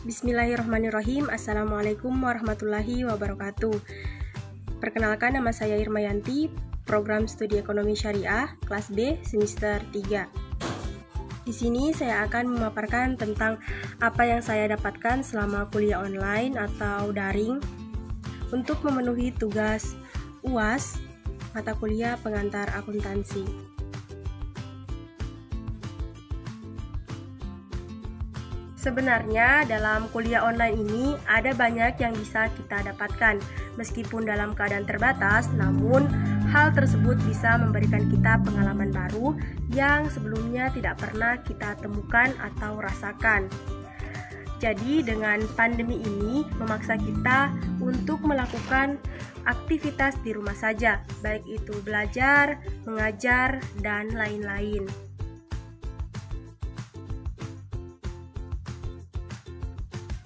Bismillahirrahmanirrahim. Assalamualaikum warahmatullahi wabarakatuh. Perkenalkan, nama saya Irma Yanti, program studi ekonomi syariah, kelas B, semester 3. Di sini saya akan memaparkan tentang apa yang saya dapatkan selama kuliah online atau daring untuk memenuhi tugas UAS, mata kuliah pengantar akuntansi. Sebenarnya dalam kuliah online ini ada banyak yang bisa kita dapatkan. Meskipun dalam keadaan terbatas, namun hal tersebut bisa memberikan kita pengalaman baru yang sebelumnya tidak pernah kita temukan atau rasakan. Jadi dengan pandemi ini memaksa kita untuk melakukan aktivitas di rumah saja, baik itu belajar, mengajar, dan lain-lain.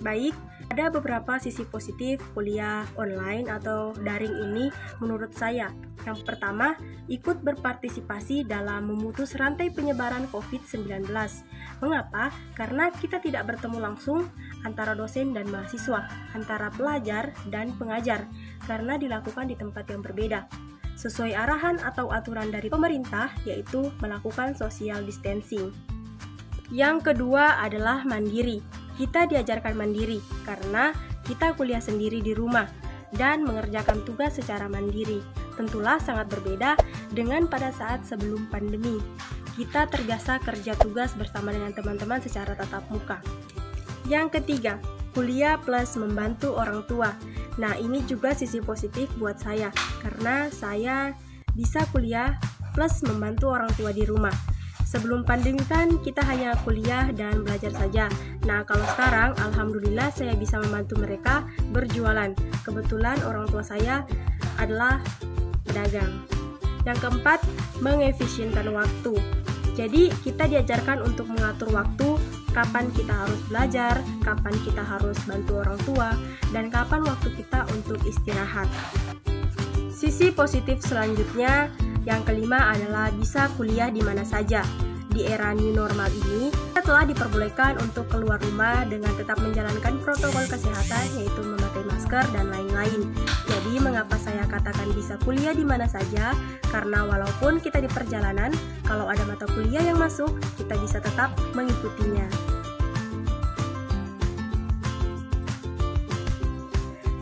Baik, ada beberapa sisi positif kuliah online atau daring ini menurut saya. Yang pertama, ikut berpartisipasi dalam memutus rantai penyebaran COVID-19. Mengapa? Karena kita tidak bertemu langsung antara dosen dan mahasiswa, antara pelajar dan pengajar, karena dilakukan di tempat yang berbeda. Sesuai arahan atau aturan dari pemerintah, yaitu melakukan social distancing. Yang kedua adalah mandiri. Kita diajarkan mandiri karena kita kuliah sendiri di rumah dan mengerjakan tugas secara mandiri. Tentulah sangat berbeda dengan pada saat sebelum pandemi. Kita terbiasa kerja tugas bersama dengan teman-teman secara tatap muka. Yang ketiga, kuliah plus membantu orang tua. Nah, ini juga sisi positif buat saya karena saya bisa kuliah plus membantu orang tua di rumah. Sebelum pandemi kan kita hanya kuliah dan belajar saja. Nah, kalau sekarang alhamdulillah saya bisa membantu mereka berjualan. Kebetulan orang tua saya adalah pedagang. Yang keempat, mengefisienkan waktu. Jadi kita diajarkan untuk mengatur waktu, kapan kita harus belajar, kapan kita harus bantu orang tua, dan kapan waktu kita untuk istirahat. Sisi positif selanjutnya, yang kelima adalah bisa kuliah di mana saja. Di era new normal ini, kita telah diperbolehkan untuk keluar rumah dengan tetap menjalankan protokol kesehatan, yaitu memakai masker dan lain-lain. Jadi, mengapa saya katakan bisa kuliah di mana saja? Karena walaupun kita di perjalanan, kalau ada mata kuliah yang masuk, kita bisa tetap mengikutinya.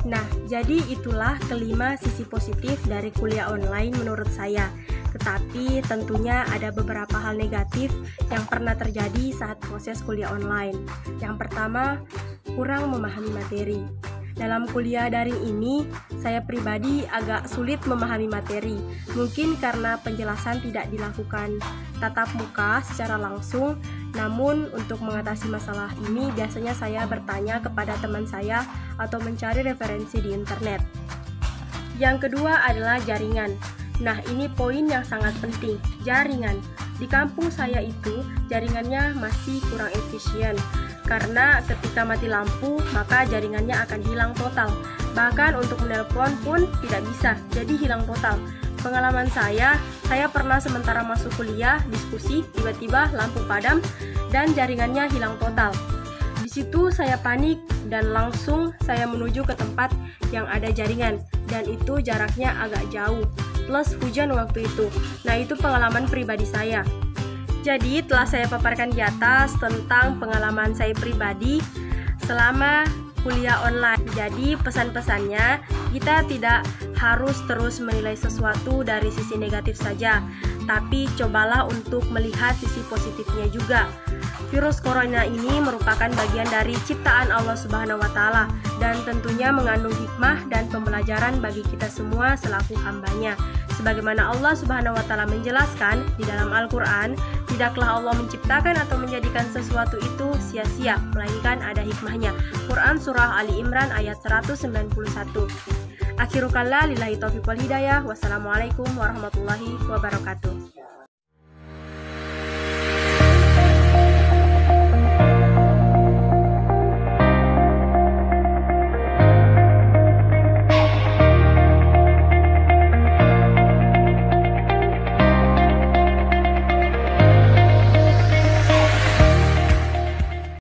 Nah, jadi itulah kelima sisi positif dari kuliah online menurut saya. Tetapi tentunya ada beberapa hal negatif yang pernah terjadi saat proses kuliah online. Yang pertama, kurang memahami materi. Dalam kuliah daring ini, saya pribadi agak sulit memahami materi. Mungkin karena penjelasan tidak dilakukan tatap muka secara langsung. Namun untuk mengatasi masalah ini biasanya saya bertanya kepada teman saya atau mencari referensi di internet. Yang kedua adalah jaringan. Nah, ini poin yang sangat penting, jaringan. Di kampung saya itu jaringannya masih kurang efisien. Karena ketika mati lampu, maka jaringannya akan hilang total. Bahkan untuk menelpon pun tidak bisa, jadi hilang total. Pengalaman saya pernah sementara masuk kuliah, diskusi, tiba-tiba lampu padam dan jaringannya hilang total. Di situ saya panik dan langsung saya menuju ke tempat yang ada jaringan, dan itu jaraknya agak jauh, plus hujan waktu itu. Nah, itu pengalaman pribadi saya. Jadi telah saya paparkan di atas tentang pengalaman saya pribadi selama kuliah online. Jadi pesan-pesannya, kita tidak harus terus menilai sesuatu dari sisi negatif saja, tapi cobalah untuk melihat sisi positifnya juga. Virus corona ini merupakan bagian dari ciptaan Allah Subhanahu wa Ta'ala dan tentunya mengandung hikmah dan pembelajaran bagi kita semua selaku hambanya. Sebagaimana Allah Subhanahu wa Ta'ala menjelaskan di dalam Al-Quran, tidaklah Allah menciptakan atau menjadikan sesuatu itu sia-sia, melainkan ada hikmahnya. Quran Surah Ali Imran ayat 191. Akhiru kalla lillahi taufiq wal hidayah. Wassalamualaikum warahmatullahi wabarakatuh.